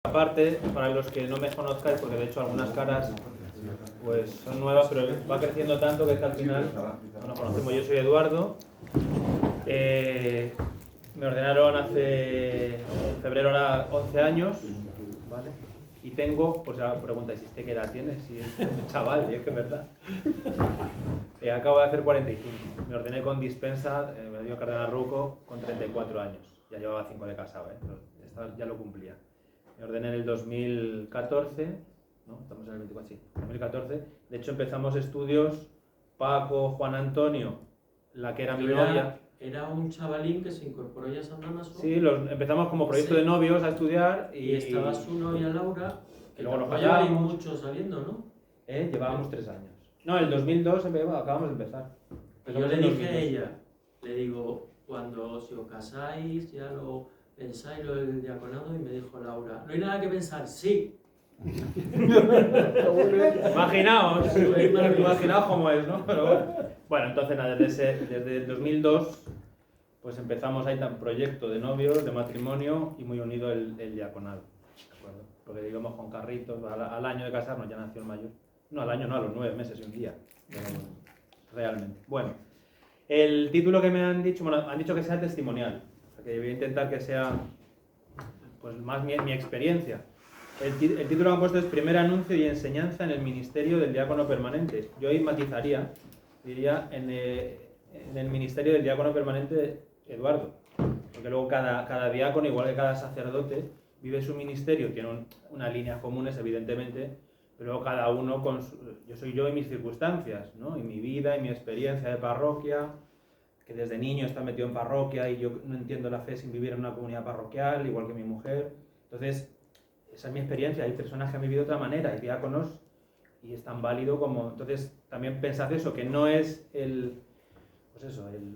Aparte, para los que no me conozcáis, porque de hecho algunas caras pues son nuevas, pero va creciendo tanto que es que al final no nos conocemos. Yo soy Eduardo, me ordenaron en febrero ahora 11 años, ¿vale? Y tengo, pues ahora preguntáis, ¿y este qué edad tiene? Si es un chaval, y es que es verdad. Acabo de hacer 45, me ordené con dispensa, me dio Cardenal Ruco con 34 años, ya llevaba 5 de casado, ya lo cumplía. Me ordené en el 2014, ¿no? Estamos en el 24, sí, 2014. De hecho empezamos estudios, Paco, Juan Antonio, la que era mi novia. Era un chavalín que se incorporó ya a San Damaso. Sí, empezamos como proyecto de novios a estudiar. Y estaba su novia Laura, que luego nos lleváis mucho saliendo, ¿no? Llevábamos 3 años. No, en el 2002 acabamos de empezar. Y yo le dije a ella, le digo, cuando si os casáis ya lo pensáis lo del diaconado, y me dijo Laura, no hay nada que pensar, sí. Imaginaos cómo es, ¿no? Pero bueno, entonces nada, desde el 2002 pues empezamos ahí un proyecto de novios, de matrimonio y muy unido el diaconado, ¿de acuerdo? Porque íbamos con carritos, al año de casarnos ya nació el mayor. No, al año no, a los 9 meses y un día, realmente. Bueno, el título que me han dicho, han dicho que sea testimonial, o sea, que voy a intentar que sea pues más mi experiencia. El título que han puesto es Primer anuncio y enseñanza en el ministerio del diácono permanente. Yo ahí matizaría, diría, en el ministerio del diácono permanente Eduardo. Porque luego cada diácono, igual que cada sacerdote, vive su ministerio, tiene unas líneas comunes, evidentemente, pero luego cada uno yo soy yo y mis circunstancias, ¿no? Y mi vida y mi experiencia de parroquia, que desde niño está metido en parroquia y yo no entiendo la fe sin vivir en una comunidad parroquial, igual que mi mujer. Entonces, esa es mi experiencia. Hay personas que han vivido de otra manera, hay diáconos, y es tan válido como... Entonces, también pensad eso, que no es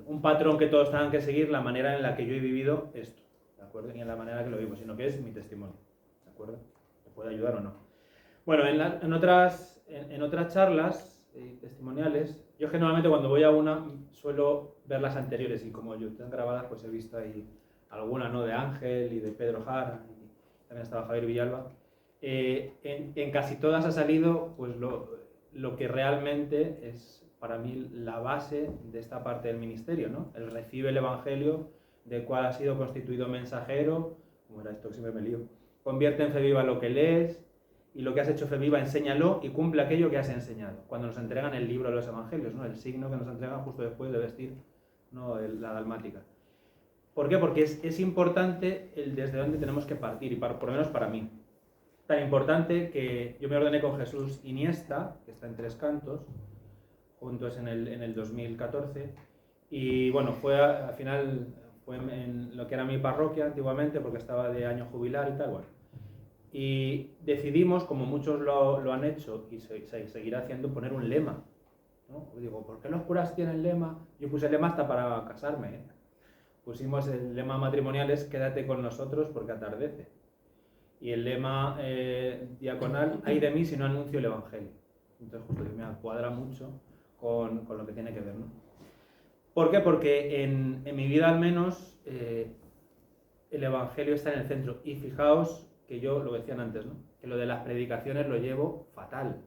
un patrón que todos tengan que seguir la manera en la que yo he vivido esto, ¿de acuerdo? Ni en la manera que lo vivo, sino que es mi testimonio, ¿de acuerdo? ¿Me puede ayudar o no? Bueno, en otras charlas testimoniales, yo generalmente cuando voy a una suelo ver las anteriores, y como yo están grabadas, pues he visto ahí alguna, ¿no? De Ángel y de Pedro Jara, y también estaba Javier Villalba. En casi todas ha salido pues lo que realmente es para mí la base de esta parte del ministerio, ¿no? Él recibe el Evangelio, del cual ha sido constituido mensajero, como era esto que siempre me lío, convierte en fe viva lo que lees, y lo que has hecho fe viva, enséñalo y cumple aquello que has enseñado. Cuando nos entregan el libro de los Evangelios, ¿no? El signo que nos entregan justo después de vestir, ¿no? La dalmática. ¿Por qué? Porque es importante desde dónde tenemos que partir, y por lo menos para mí. Tan importante que yo me ordené con Jesús Iniesta, que está en Tres Cantos, juntos en el 2014, y bueno, al final fue en lo que era mi parroquia antiguamente, porque estaba de año jubilar y tal, bueno. Y decidimos, como muchos lo han hecho y se seguirá haciendo, poner un lema, ¿no? Digo, ¿por qué los curas tienen lema? Yo puse el lema hasta para casarme, ¿eh? Pusimos el lema matrimonial es quédate con nosotros porque atardece. Y el lema diaconal, ay de mí si no anuncio el Evangelio. Entonces justo me cuadra mucho con lo que tiene que ver, ¿no? ¿Por qué? Porque en mi vida al menos el Evangelio está en el centro. Y fijaos que yo, lo decían antes, ¿no? Que lo de las predicaciones lo llevo fatal.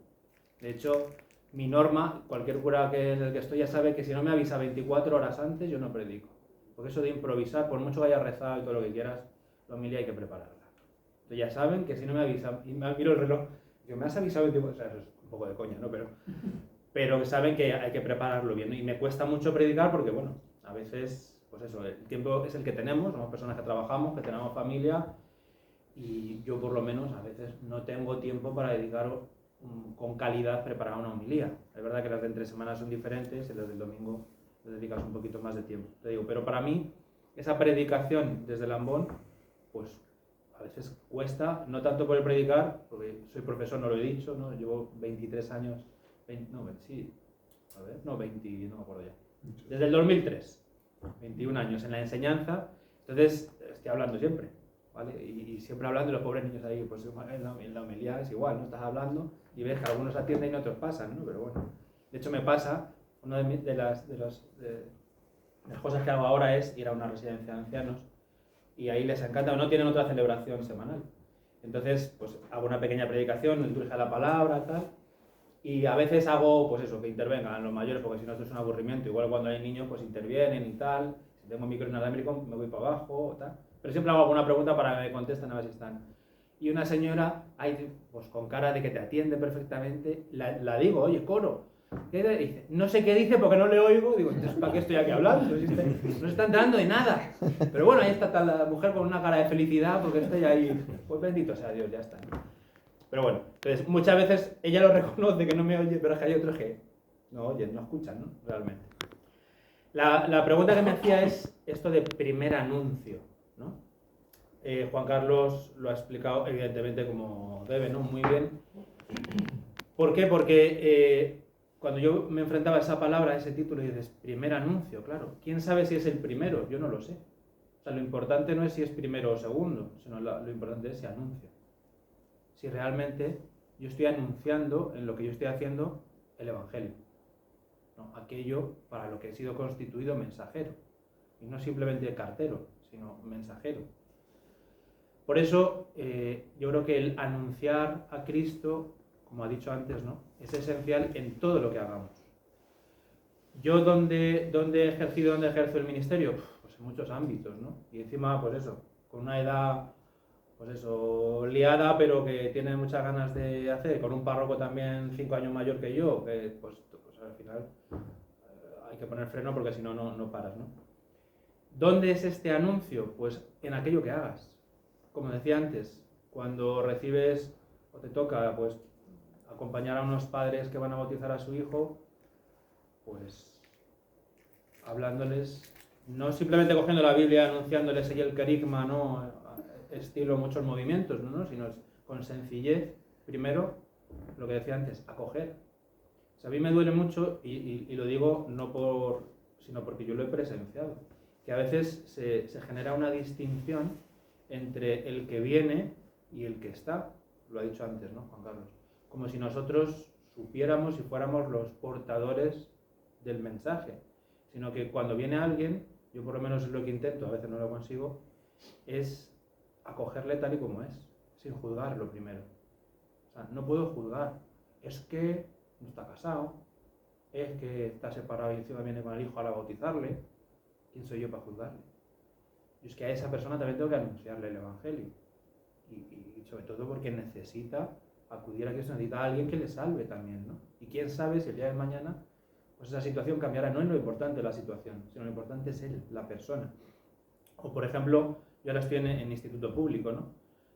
De hecho, mi norma, cualquier cura en el que estoy ya sabe que si no me avisa 24 horas antes, yo no predico. Porque eso de improvisar, por mucho que haya rezado y todo lo que quieras, la homilía hay que prepararla. Entonces ya saben que si no me avisan, y me miro el reloj, digo, ¿me has avisado 24 horas? O sea, eso es un poco de coña, ¿no? Pero saben que hay que prepararlo bien, ¿no? Y me cuesta mucho predicar porque, bueno, a veces, pues eso, el tiempo es el que tenemos, somos personas que trabajamos, que tenemos familia, y yo por lo menos a veces no tengo tiempo para dedicar con calidad preparar una homilía. Es verdad que las de entre semanas son diferentes y las del domingo le dedicas un poquito más de tiempo, te digo, pero para mí esa predicación desde el ambón, pues a veces cuesta, no tanto por el predicar, porque soy profesor, no lo he dicho, ¿no? Llevo 23 años, 20 me acuerdo ya, desde el 2003, 21 años en la enseñanza, entonces estoy hablando siempre, ¿vale? Y siempre hablando, y los pobres niños ahí, pues en la homilía es igual, ¿no? Estás hablando y ves que algunos atienden y otros pasan, ¿no? Pero bueno, de hecho me pasa, una de las cosas que hago ahora es ir a una residencia de ancianos, y ahí les encanta, no tienen otra celebración semanal. Entonces, pues hago una pequeña predicación, liturgia de la palabra, tal. Y a veces hago, pues eso, que intervengan los mayores, porque si no esto es un aburrimiento. Igual cuando hay niños, pues intervienen y tal. Si tengo micro inalámbrico, me voy para abajo, tal. Pero siempre hago alguna pregunta para que me contesten a ver si están. Y una señora, ahí, pues con cara de que te atiende perfectamente, la digo, oye, coro. ¿Qué dice? No sé qué dice porque no le oigo. Digo, entonces, ¿para qué estoy aquí hablando? No se está enterando de nada. Pero bueno, ahí está la mujer con una cara de felicidad porque estoy ahí. Pues bendito sea Dios, ya está. Pero bueno, entonces muchas veces ella lo reconoce que no me oye, pero es que hay otros que no oyen, no escuchan, ¿no? Realmente. La pregunta que me hacía es esto de primer anuncio, ¿no? Juan Carlos lo ha explicado evidentemente como debe, ¿no? Muy bien. ¿Por qué? Porque cuando yo me enfrentaba a esa palabra, a ese título, y dices, primer anuncio, claro. ¿Quién sabe si es el primero? Yo no lo sé. O sea, lo importante no es si es primero o segundo, sino lo importante es si anuncio. Si realmente yo estoy anunciando en lo que yo estoy haciendo el Evangelio, ¿no? Aquello para lo que he sido constituido mensajero, y no simplemente cartero, sino mensajero. Por eso yo creo que el anunciar a Cristo, como ha dicho antes, ¿no? Es esencial en todo lo que hagamos. Yo ¿dónde he ejercido, dónde ejerzo el ministerio? Pues en muchos ámbitos, ¿no? Y encima, pues eso, con una edad, pues eso, liada, pero que tiene muchas ganas de hacer, con un párroco también 5 años mayor que yo, que pues al final hay que poner freno porque si no, no paras, ¿no? ¿Dónde es este anuncio? Pues en aquello que hagas. Como decía antes, cuando recibes o te toca, pues, acompañar a unos padres que van a bautizar a su hijo, pues, hablándoles, no simplemente cogiendo la Biblia, anunciándoles ahí el querigma, ¿no? Estilo muchos movimientos, ¿no? Sino con sencillez, primero, lo que decía antes, acoger. O sea, a mí me duele mucho, y lo digo no sino porque yo lo he presenciado, que a veces se genera una distinción entre el que viene y el que está, lo ha dicho antes, ¿no, Juan Carlos? Como si nosotros supiéramos y fuéramos los portadores del mensaje, sino que cuando viene alguien, yo por lo menos es lo que intento, a veces no lo consigo, es acogerle tal y como es, sin juzgarlo primero. O sea, no puedo juzgar, es que no está casado, es que está separado y encima viene con el hijo a bautizarle. ¿Quién soy yo para juzgarle? Yo es que a esa persona también tengo que anunciarle el Evangelio. Y sobre todo porque necesita acudir a Cristo, necesita a alguien que le salve también, ¿no? Y quién sabe si el día de mañana pues esa situación cambiará. No es lo importante la situación, sino lo importante es él, la persona. O por ejemplo, yo ahora estoy en instituto público, ¿no?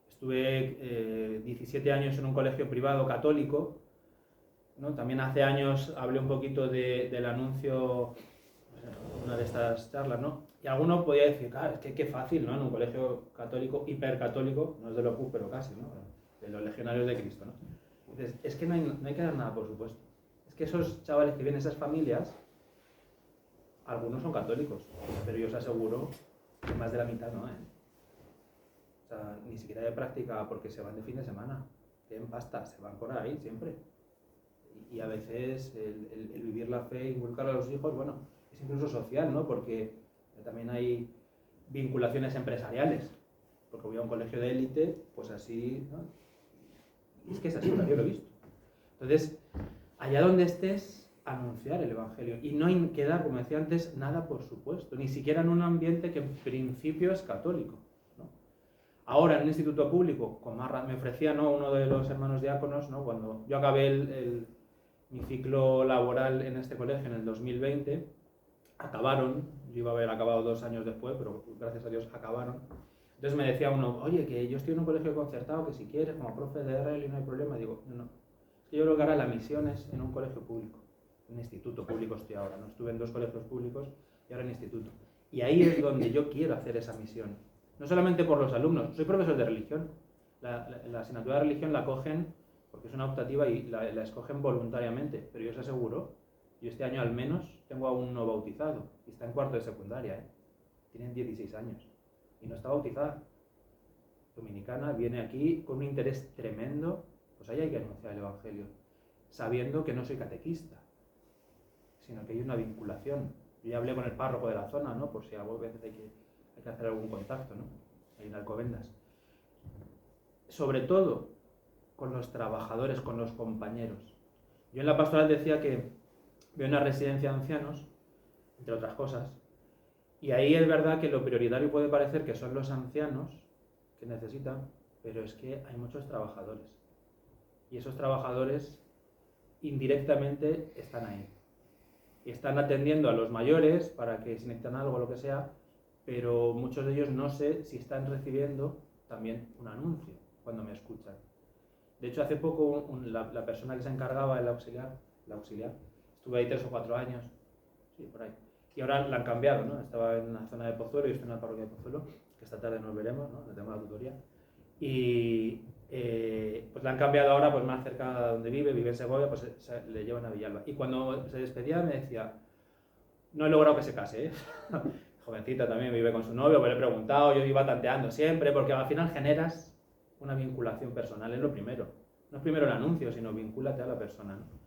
Estuve 17 años en un colegio privado católico, ¿no? También hace años hablé un poquito del anuncio, una de estas charlas, ¿no? Y alguno podía decir, claro, es que qué fácil, ¿no? En un colegio católico, hipercatólico, no es de los Opus, pero casi, ¿no? De los legionarios de Cristo, ¿no? Entonces, es que no hay que dar nada, por supuesto. Es que esos chavales que vienen, esas familias, algunos son católicos, pero yo os aseguro que más de la mitad no, ¿eh? O sea, ni siquiera de práctica porque se van de fin de semana, tienen pasta, se van por ahí siempre. Y a veces el vivir la fe, inculcar a los hijos, bueno, es incluso social, ¿no? Porque también hay vinculaciones empresariales, porque voy a un colegio de élite, pues así, ¿no? Y es que es así, yo lo he visto. Entonces, allá donde estés, anunciar el Evangelio. Y no hay que dar, como decía antes, nada por supuesto, ni siquiera en un ambiente que en principio es católico, ¿no? Ahora, en un instituto público, me ofrecía, ¿no?, uno de los hermanos diáconos, ¿no?, cuando yo acabé mi ciclo laboral en este colegio en el 2020, acabaron, yo iba a haber acabado 2 años después, pero gracias a Dios acabaron. Entonces me decía uno, oye, que yo estoy en un colegio concertado, que si quieres, como profe de RL no hay problema. Digo, no, es que yo creo que ahora la misión es en un colegio público, en un instituto público estoy ahora, no estuve en 2 colegios públicos y ahora en instituto. Y ahí es donde yo quiero hacer esa misión. No solamente por los alumnos, soy profesor de religión, la asignatura de religión la cogen porque es una optativa y la escogen voluntariamente, pero yo os aseguro, yo este año al menos tengo a un no bautizado y está en cuarto de secundaria, ¿eh? Tienen 16 años y no está bautizada. Dominicana, viene aquí con un interés tremendo, pues ahí hay que anunciar el Evangelio, sabiendo que no soy catequista, sino que hay una vinculación. Yo ya hablé con el párroco de la zona, ¿no?, por si a veces hay que hacer algún contacto, ¿no? Hay en Alcobendas. sobre todo con los trabajadores, con los compañeros. Yo en la pastoral decía que veo una residencia de ancianos, entre otras cosas, y ahí es verdad que lo prioritario puede parecer que son los ancianos que necesitan, pero es que hay muchos trabajadores. Y esos trabajadores indirectamente están ahí. Y están atendiendo a los mayores para que si necesitan algo o lo que sea, pero muchos de ellos no sé si están recibiendo también un anuncio cuando me escuchan. De hecho, hace poco la persona que se encargaba, el auxiliar, estuve ahí 3 o 4 años, sí, por ahí. Y ahora la han cambiado, ¿no? Estaba en la zona de Pozuelo, yo estoy en la parroquia de Pozuelo, que esta tarde nos veremos, ¿no? Le tengo la tutoría. Y pues la han cambiado ahora pues más cerca de donde vive en Segovia, pues le llevan a Villalba. Y cuando se despedía me decía, no he logrado que se case, ¿eh? Jovencita también, vive con su novio, pues le he preguntado, yo iba tanteando siempre, porque al final generas una vinculación personal, es lo primero. No es primero el anuncio, sino vincúlate a la persona, ¿no?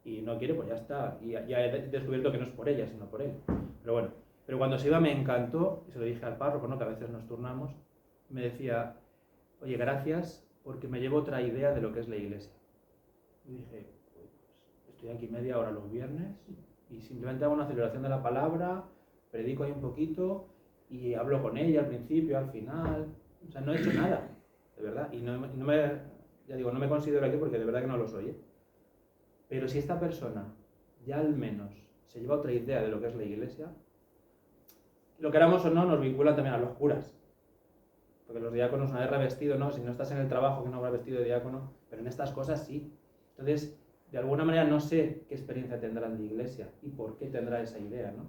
Y no quiere, pues ya está. Y ya he descubierto que no es por ella, sino por él. Pero bueno, pero cuando se iba me encantó, y se lo dije al párroco, ¿no? Que a veces nos turnamos, me decía, oye, gracias, porque me llevo otra idea de lo que es la iglesia. Y dije, pues estoy aquí media hora los viernes y simplemente hago una celebración de la palabra, predico ahí un poquito y hablo con ella al principio, al final. O sea, no he hecho nada, de verdad. Y no me considero aquí porque de verdad que no lo soy, ¿eh? Pero si esta persona ya al menos se lleva otra idea de lo que es la iglesia, lo queramos o no, nos vinculan también a los curas. Porque los diáconos, una vez revestido, ¿no? Si no estás en el trabajo, que no habrá vestido de diácono, pero en estas cosas sí. Entonces, de alguna manera no sé qué experiencia tendrán de iglesia y por qué tendrá esa idea, ¿no?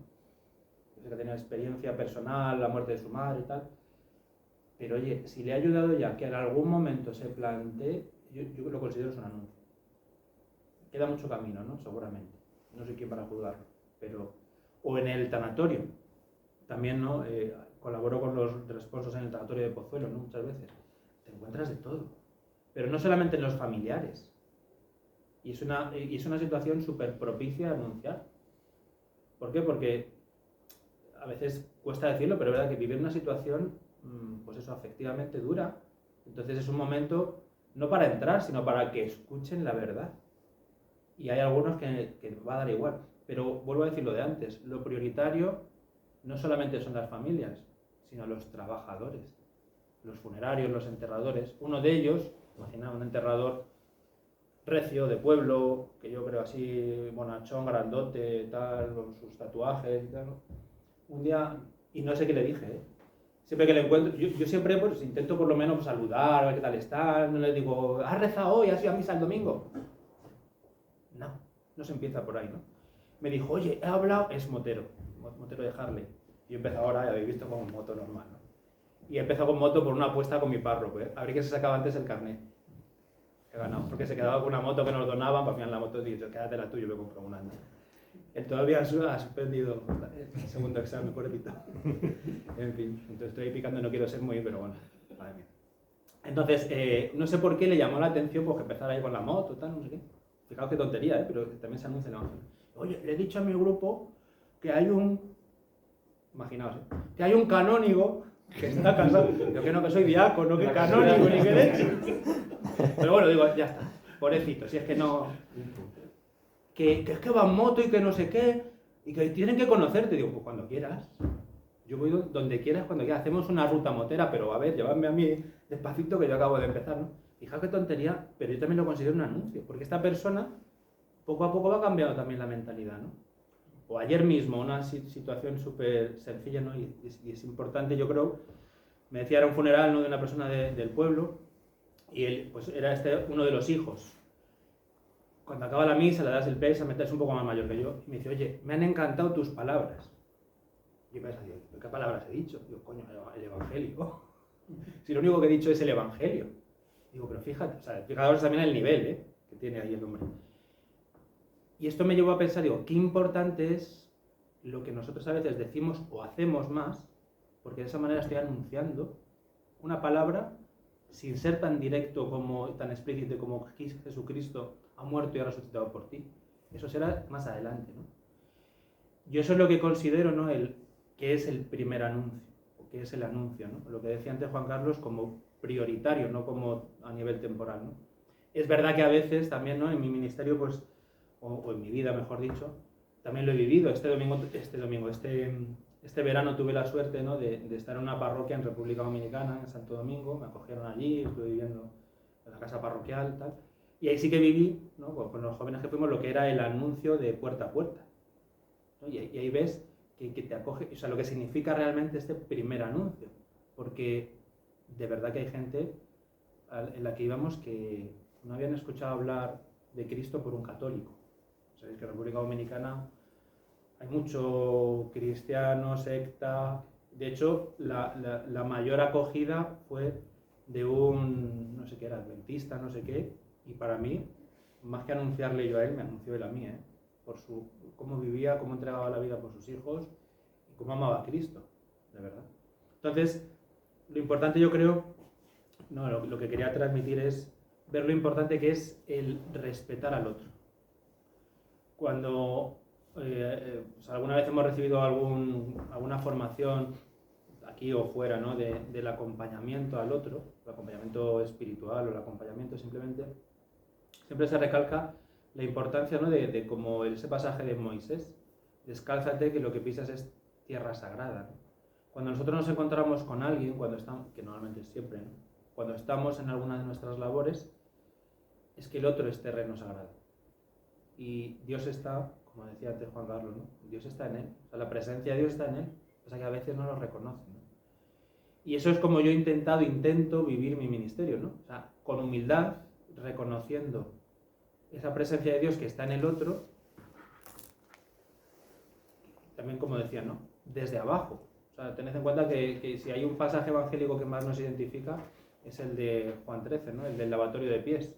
Yo sé que ha tenido experiencia personal, la muerte de su madre y tal. Pero oye, si le ha ayudado ya que en algún momento se plantee, yo lo considero es un anuncio. Queda mucho camino, ¿no? Seguramente. No soy quien para juzgarlo. Pero, o en el tanatorio. También, ¿no? Colaboro con los responsos en el tanatorio de Pozuelo, ¿no? Muchas veces. Te encuentras de todo. Pero no solamente en los familiares. Y es una situación súper propicia a anunciar. ¿Por qué? Porque a veces cuesta decirlo, pero es verdad que vivir una situación, pues eso, afectivamente dura. Entonces es un momento, no para entrar, sino para que escuchen la verdad. Y hay algunos que va a dar igual. Pero vuelvo a decir lo de antes, lo prioritario no solamente son las familias, sino los trabajadores, los funerarios, los enterradores. Uno de ellos, imagina un enterrador recio, de pueblo, que yo creo así, bonachón, grandote, tal, con sus tatuajes y tal. Un día, y no sé qué le dije, ¿eh? Siempre que le encuentro, yo siempre pues intento por lo menos pues, saludar, a ver qué tal está, no le digo, ¿has rezado hoy? ¿Has ido a misa el domingo? No se empieza por ahí, ¿no? Me dijo, oye, he hablado, es motero de Harley. Y empezó ahora, ya habéis visto, con moto normal, ¿no? Y empezó con moto por una apuesta con mi párroco, ¿eh? A ver que se sacaba antes el carnet. He ganado, porque se quedaba con una moto que nos donaban, para al final la moto dice, quédate la tuya, yo me compro una. Él todavía ha suspendido el segundo examen, pobrecito. En fin, entonces estoy picando, no quiero ser muy, pero bueno, madre mía. Entonces, no sé por qué le llamó la atención, pues que empezara ahí con la moto, tal, no sé qué. Fijaos qué tontería, ¿eh? Pero también se anuncia el evangelio. Oye, le he dicho a mi grupo que hay imaginaos, ¿eh? Que hay un canónigo que está casado. Yo que no, que soy diácono, que canónigo, ni que leche. Pero bueno, digo, ya está. Pobrecito, si es que no... Que es que va en moto y que no sé qué, y que tienen que conocerte. Digo, pues cuando quieras. Yo voy donde quieras, cuando quieras. Hacemos una ruta motera, pero a ver, llevadme a mí despacito que yo acabo de empezar, ¿no? Fijaos qué tontería, pero yo también lo considero un anuncio, porque esta persona poco a poco va cambiando también la mentalidad, ¿no? O ayer mismo, una situación súper sencilla, ¿no? Y es importante, yo creo, me decía, era un funeral, ¿no? De una persona del pueblo, y él, pues era uno de los hijos. Cuando acaba la misa, le das el pésame, es un poco más mayor que yo, y me dice, oye, me han encantado tus palabras. Y yo pensaba, ¿qué palabras he dicho? Digo, coño, el evangelio. Si lo único que he dicho es el evangelio. Digo, pero fíjate, o sea, fijaos también el nivel, que tiene ahí el hombre. Y esto me llevó a pensar, digo, qué importante es lo que nosotros a veces decimos o hacemos más, porque de esa manera estoy anunciando una palabra sin ser tan directo como, tan explícito como Jesucristo ha muerto y ha resucitado por ti. Eso será más adelante, ¿no? Yo eso es lo que considero, ¿no? Que es el primer anuncio, o que es el anuncio, ¿no? Lo que decía antes Juan Carlos, como prioritario, no como a nivel temporal, ¿no? Es verdad que a veces también, ¿no? En mi ministerio, pues, o en mi vida, mejor dicho, también lo he vivido. Este verano tuve la suerte, ¿no? de estar en una parroquia en República Dominicana, en Santo Domingo. Me acogieron allí, estuve viviendo en la casa parroquial, tal. Y ahí sí que viví, ¿no? Con los jóvenes que fuimos, lo que era el anuncio de puerta a puerta, ¿no? Y ahí ves que te acoge, o sea, lo que significa realmente este primer anuncio. Porque de verdad que hay gente en la que íbamos que no habían escuchado hablar de Cristo por un católico. Sabéis que en República Dominicana hay mucho cristiano, secta. De hecho, la mayor acogida fue de un, no sé qué era, adventista, no sé qué, y para mí, más que anunciarle yo a él, me anunció él a mí, por cómo vivía, cómo entregaba la vida por sus hijos y cómo amaba a Cristo, de verdad. Entonces, lo importante yo creo, no, lo que quería transmitir es ver lo importante que es el respetar al otro. Cuando pues alguna vez hemos recibido alguna formación aquí o fuera, ¿no? del acompañamiento al otro, el acompañamiento espiritual o el acompañamiento simplemente, siempre se recalca la importancia, ¿no? de como ese pasaje de Moisés, descálzate que lo que pisas es tierra sagrada, ¿no? Cuando nosotros nos encontramos con alguien, cuando estamos, que normalmente es siempre, ¿no? Cuando estamos en alguna de nuestras labores, es que el otro es terreno sagrado. Y Dios está, como decía antes Juan Carlos, ¿no? Dios está en él, o sea, la presencia de Dios está en él, o sea que a veces no lo reconocen, ¿no? Y eso es como yo intento vivir mi ministerio, ¿no? O sea, con humildad, reconociendo esa presencia de Dios que está en el otro, también como decía, ¿no? Desde abajo. O sea, tened en cuenta que si hay un pasaje evangélico que más nos identifica, es el de Juan 13, ¿no? El del lavatorio de pies.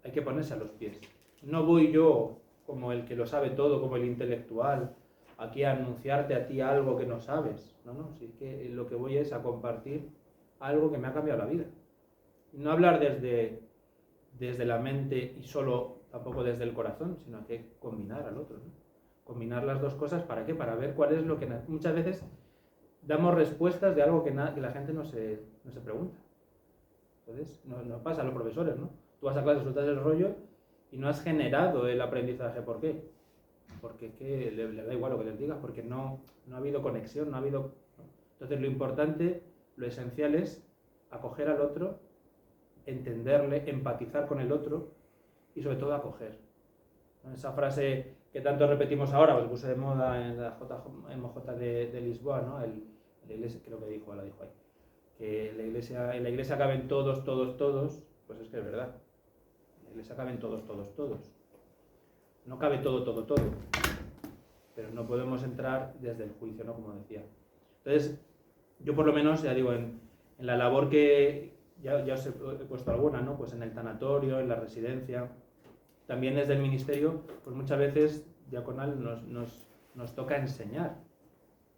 Hay que ponerse a los pies. No voy yo como el que lo sabe todo, como el intelectual, aquí a anunciarte a ti algo que no sabes. No, si es que lo que voy es a compartir algo que me ha cambiado la vida. No hablar desde la mente y solo, tampoco desde el corazón, sino que combinar al otro, ¿no? Combinar las dos cosas, ¿para qué? Para ver cuál es lo que... Muchas veces damos respuestas de algo que la gente no se pregunta. Entonces, nos pasa a los profesores, ¿no? Tú vas a clase, sueltas el rollo y no has generado el aprendizaje. ¿Por qué? Porque es que le da igual lo que les digas, porque no ha habido conexión, no ha habido... ¿no? Entonces, lo importante, lo esencial es acoger al otro, entenderle, empatizar con el otro y sobre todo acoger. Esa frase que tanto repetimos ahora, pues puse de moda en la MJ de Lisboa, ¿no? La iglesia, creo que la dijo ahí, que en la iglesia caben todos, pues es que es verdad. En la iglesia caben todos. No cabe todo, pero no podemos entrar desde el juicio, ¿no? Como decía. Entonces, yo por lo menos, ya digo, en la labor que ya os he puesto alguna, ¿no? Pues en el tanatorio, en la residencia, también desde el ministerio, pues muchas veces diaconal nos toca enseñar,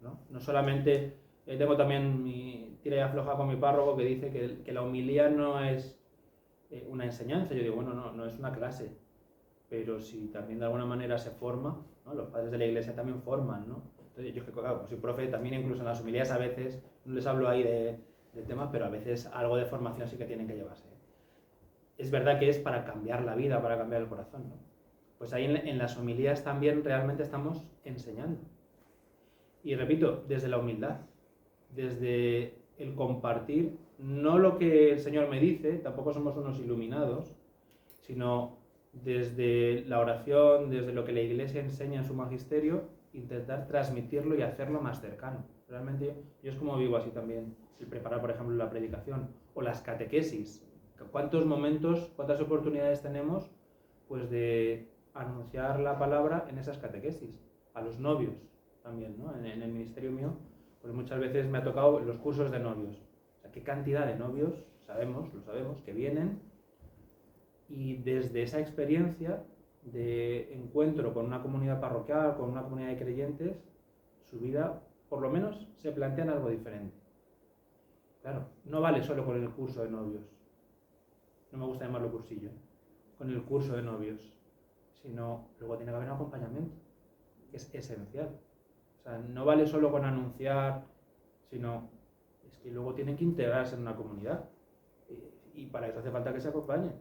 ¿no? No solamente, tengo también mi tira y afloja con mi párroco que dice que la homilía no es una enseñanza. Yo digo, bueno, no es una clase, pero si también de alguna manera se forma, ¿no? Los padres de la iglesia también forman, ¿no? Entonces yo, claro, soy profe, también incluso en las homilías a veces, no les hablo ahí de temas, pero a veces algo de formación sí que tienen que llevarse. Es verdad que es para cambiar la vida, para cambiar el corazón, ¿no? Pues ahí en las homilías también realmente estamos enseñando. Y repito, desde la humildad, desde el compartir, no lo que el Señor me dice, tampoco somos unos iluminados, sino desde la oración, desde lo que la Iglesia enseña en su magisterio, intentar transmitirlo y hacerlo más cercano. Realmente yo es como vivo así también, el preparar, por ejemplo, la predicación o las catequesis. ¿Cuántos momentos, cuántas oportunidades tenemos pues de anunciar la palabra en esas catequesis? A los novios también, ¿no? En el ministerio mío, pues muchas veces me ha tocado los cursos de novios. O sea, qué cantidad de novios, lo sabemos, que vienen y desde esa experiencia de encuentro con una comunidad parroquial, con una comunidad de creyentes, su vida, por lo menos, se plantean algo diferente. Claro, no vale solo con el curso de novios. No me gusta llamarlo cursillo, con el curso de novios, sino luego tiene que haber un acompañamiento, que es esencial. O sea, no vale solo con anunciar, sino es que luego tienen que integrarse en una comunidad. Y para eso hace falta que se acompañen.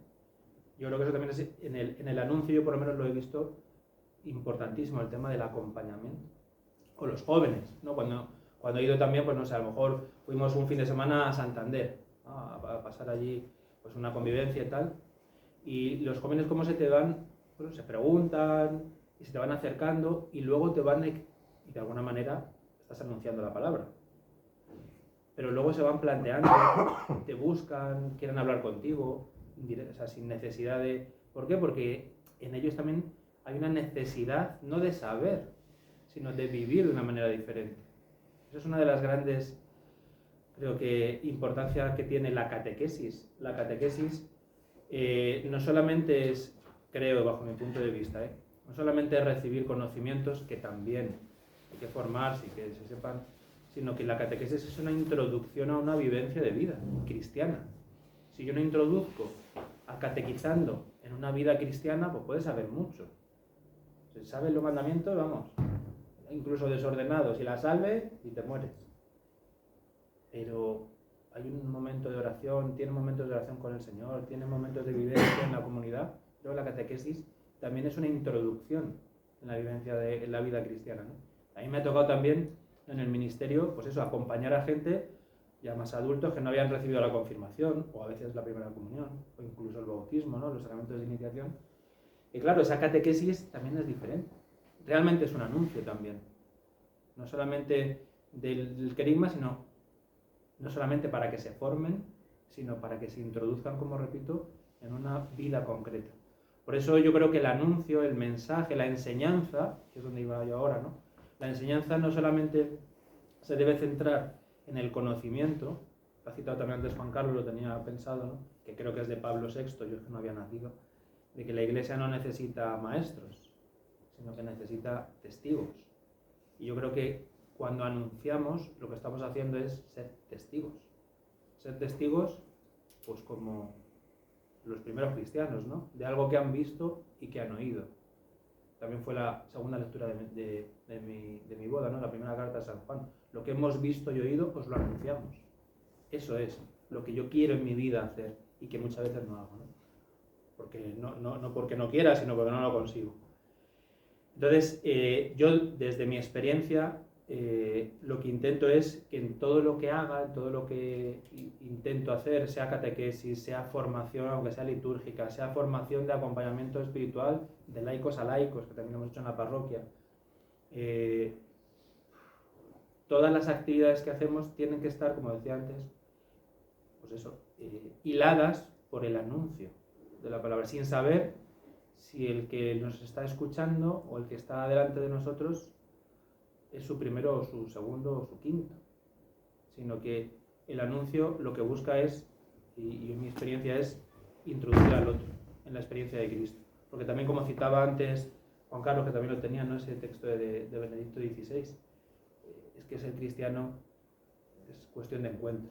Yo creo que eso también es, en el anuncio yo por lo menos lo he visto importantísimo, el tema del acompañamiento. O los jóvenes, ¿no? Cuando he ido también, pues no sé, a lo mejor fuimos un fin de semana a Santander, ¿no? A pasar allí pues una convivencia y tal. Y los jóvenes cómo se te van, bueno, se preguntan y se te van acercando y luego te van y de alguna manera estás anunciando la palabra. Pero luego se van planteando, te buscan, quieren hablar contigo, o sea, sin necesidad de... ¿Por qué? Porque en ellos también hay una necesidad, no de saber, sino de vivir de una manera diferente. Esa es una de las grandes, creo que, importancias que tiene la catequesis. La catequesis no solamente es, creo, bajo mi punto de vista, no solamente es recibir conocimientos, que también hay que formarse y que se sepan, sino que la catequesis es una introducción a una vivencia de vida cristiana. Si yo no introduzco a catequizando en una vida cristiana, pues puedes saber mucho. Si sabes los mandamientos, vamos, incluso desordenados, y la salves y te mueres. Pero hay un momento de oración, tiene momentos de oración con el Señor, tiene momentos de vivencia en la comunidad. Luego la catequesis también es una introducción en la vivencia en la vida cristiana, ¿no? A mí me ha tocado también en el ministerio, pues eso, acompañar a gente ya más adultos que no habían recibido la confirmación, o a veces la primera comunión, o incluso el bautismo, ¿no? Los sacramentos de iniciación. Y claro, esa catequesis también es diferente. Realmente es un anuncio también. No solamente del querigma, sino no solamente para que se formen, sino para que se introduzcan, como repito, en una vida concreta. Por eso yo creo que el anuncio, el mensaje, la enseñanza, que es donde iba yo ahora, ¿no? La enseñanza no solamente se debe centrar en el conocimiento, lo ha citado también antes Juan Carlos, lo tenía pensado, ¿no? Que creo que es de Pablo VI, yo es que no había nacido, de que la Iglesia no necesita maestros, sino que necesita testigos. Y yo creo que cuando anunciamos, lo que estamos haciendo es ser testigos. Ser testigos, pues como los primeros cristianos, ¿no? De algo que han visto y que han oído. También fue la segunda lectura de mi boda, ¿no? La primera carta de San Juan. Lo que hemos visto y oído, pues lo anunciamos. Eso es lo que yo quiero en mi vida hacer y que muchas veces no hago, ¿no? Porque no porque no quiera, sino porque no lo consigo. Entonces, yo desde mi experiencia, lo que intento es que en todo lo que haga, en todo lo que intento hacer, sea catequesis, sea formación, aunque sea litúrgica, sea formación de acompañamiento espiritual de laicos a laicos, que también hemos hecho en la parroquia, todas las actividades que hacemos tienen que estar, como decía antes, pues eso, hiladas por el anuncio de la palabra, sin saber si el que nos está escuchando o el que está delante de nosotros es su primero o su segundo o su quinto, sino que el anuncio lo que busca es, y en mi experiencia es, introducir al otro en la experiencia de Cristo. Porque también, como citaba antes Juan Carlos, que también lo tenía, ¿no? Ese texto de Benedicto XVI, es que ser cristiano es cuestión de encuentro,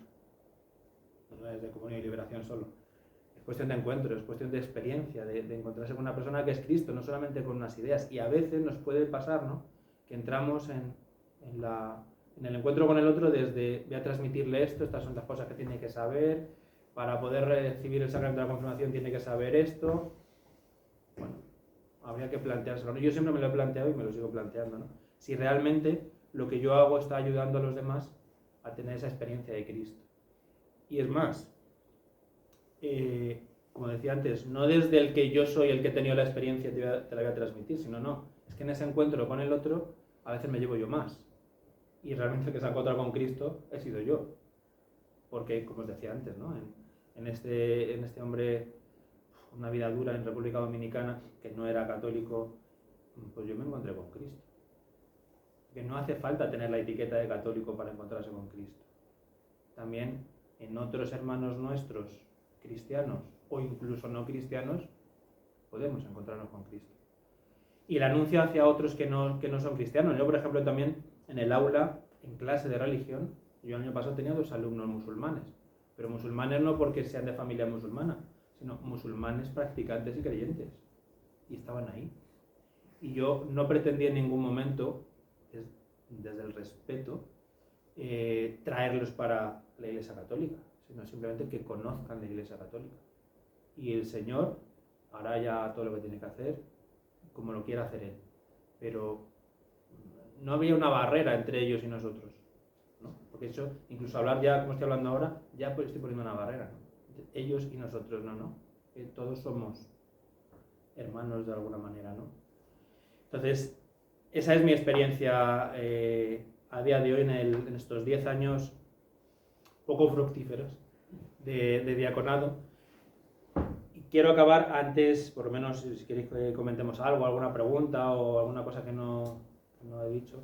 no es de comunión y liberación solo. Es cuestión de encuentro, es cuestión de experiencia, de encontrarse con una persona que es Cristo, no solamente con unas ideas. Y a veces nos puede pasar, ¿no? Que entramos en el encuentro con el otro desde voy a transmitirle esto, estas son las cosas que tiene que saber, para poder recibir el sacramento de la confirmación tiene que saber esto. Bueno, habría que planteárselo, ¿no? Yo siempre me lo he planteado y me lo sigo planteando, ¿no? Si realmente lo que yo hago está ayudando a los demás a tener esa experiencia de Cristo. Y es más, como decía antes, no desde el que yo soy el que he tenido la experiencia te la voy a transmitir, sino no, es que en ese encuentro con el otro a veces me llevo yo más. Y realmente el que se ha encontrado con Cristo he sido yo. Porque, como os decía antes, ¿no? En este hombre, una vida dura en República Dominicana, que no era católico, pues yo me encontré con Cristo. Que no hace falta tener la etiqueta de católico para encontrarse con Cristo. También en otros hermanos nuestros, cristianos o incluso no cristianos, podemos encontrarnos con Cristo. Y el anuncio hacia otros que no son cristianos. Yo, por ejemplo, también en el aula, en clase de religión, yo el año pasado tenía 2 alumnos musulmanes, pero musulmanes no porque sean de familia musulmana, sino musulmanes practicantes y creyentes. Y estaban ahí. Y yo no pretendí en ningún momento, desde el respeto, traerlos para la Iglesia Católica, sino simplemente que conozcan la Iglesia Católica. Y el Señor hará ya todo lo que tiene que hacer, como lo quiera hacer Él. Pero no había una barrera entre ellos y nosotros, ¿no? Porque eso, incluso hablar ya, como estoy hablando ahora, ya estoy poniendo una barrera, ¿no? Ellos y nosotros, no. Todos somos hermanos de alguna manera, ¿no? Entonces, esa es mi experiencia a día de hoy en estos 10 años poco fructíferos de diaconado. Y quiero acabar antes, por lo menos si queréis que comentemos algo, alguna pregunta o alguna cosa que no he dicho,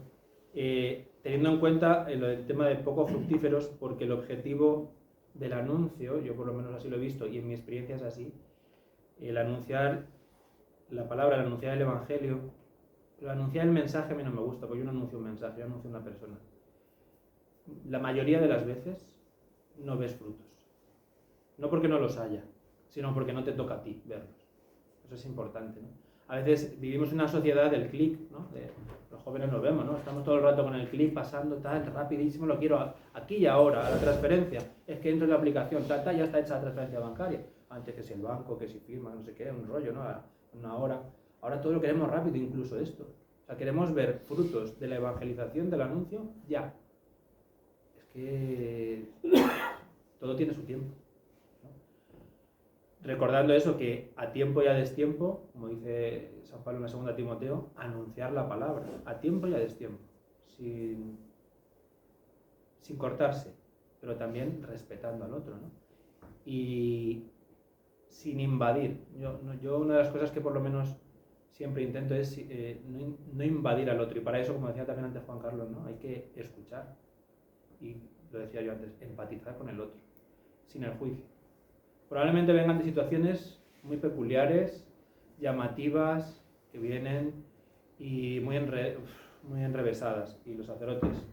teniendo en cuenta el tema de poco fructíferos, porque el objetivo del anuncio, yo por lo menos así lo he visto y en mi experiencia es así, el anunciar la palabra, el anunciar el Evangelio, el anunciar el mensaje a mí no me gusta, porque yo no anuncio un mensaje, yo anuncio una persona. La mayoría de las veces no ves frutos. No porque no los haya, sino porque no te toca a ti verlos. Eso es importante, ¿no? A veces vivimos en una sociedad del clic, ¿no? Los jóvenes lo vemos, ¿no? Estamos todo el rato con el clic pasando, tal, rapidísimo, lo quiero aquí y ahora, a la transferencia. Es que entro en la aplicación, tal, ya está hecha la transferencia bancaria. Antes que si el banco, que si firma, no sé qué, un rollo, ¿no? Una hora. Ahora todo lo queremos rápido, incluso esto. O sea, queremos ver frutos de la evangelización del anuncio ya. Es que todo tiene su tiempo, ¿no? Recordando eso, que a tiempo y a destiempo, como dice San Pablo en la segunda Timoteo, anunciar la palabra, a tiempo y a destiempo, sin cortarse, pero también respetando al otro, ¿no? Y sin invadir. Yo una de las cosas que por lo menos siempre intento es no invadir al otro, y para eso, como decía también antes Juan Carlos, ¿no? Hay que escuchar, y lo decía yo antes, empatizar con el otro, sin el juicio. Probablemente vengan de situaciones muy peculiares, llamativas, que vienen y muy enrevesadas, y los sacerdotes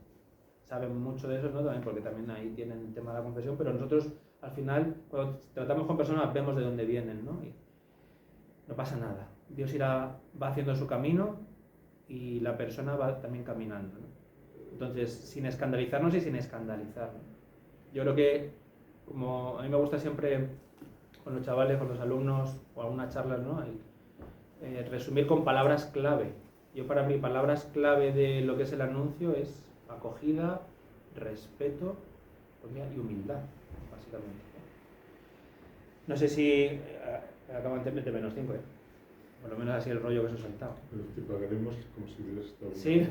saben mucho de eso, ¿no? También porque también ahí tienen el tema de la confesión, pero nosotros al final, cuando tratamos con personas, vemos de dónde vienen, ¿no? Y no pasa nada. Dios va haciendo su camino y la persona va también caminando, ¿no? Entonces, sin escandalizarnos y sin escandalizar, ¿no? Yo creo que, como a mí me gusta siempre con los chavales, con los alumnos o algunas charlas, ¿no? Resumir con palabras clave. Yo, para mí, palabras clave de lo que es el anuncio es acogida, respeto y humildad, básicamente. No sé si acaban de menos 5, ¿eh? Por lo menos así el rollo que os he soltado. Pero te pagaremos como si hubieras estado. Sí.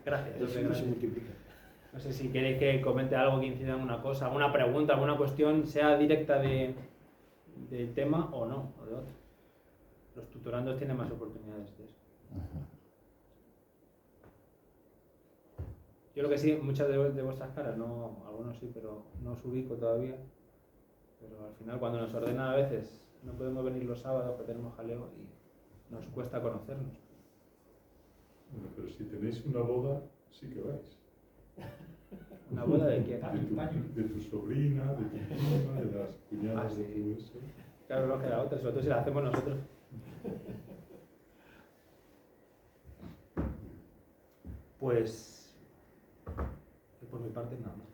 Gracias. Eso se multiplica. No sé si queréis que comente algo que incida en una cosa, alguna pregunta, alguna cuestión, sea directa del tema o no, o de otro. Los tutorandos tienen más oportunidades de eso. Yo creo que sí, muchas de vuestras caras, no, algunos sí, pero no os ubico todavía. Pero al final, cuando nos ordenan a veces, no podemos venir los sábados porque tenemos jaleo y nos cuesta conocernos. Bueno, pero si tenéis una boda, sí que vais. ¿Una boda de quién? De tu sobrina, de tu prima, de las cuñadas de tu eso. Claro, no queda otra, sobre todo si la hacemos nosotros. Pues, por mi parte, nada más.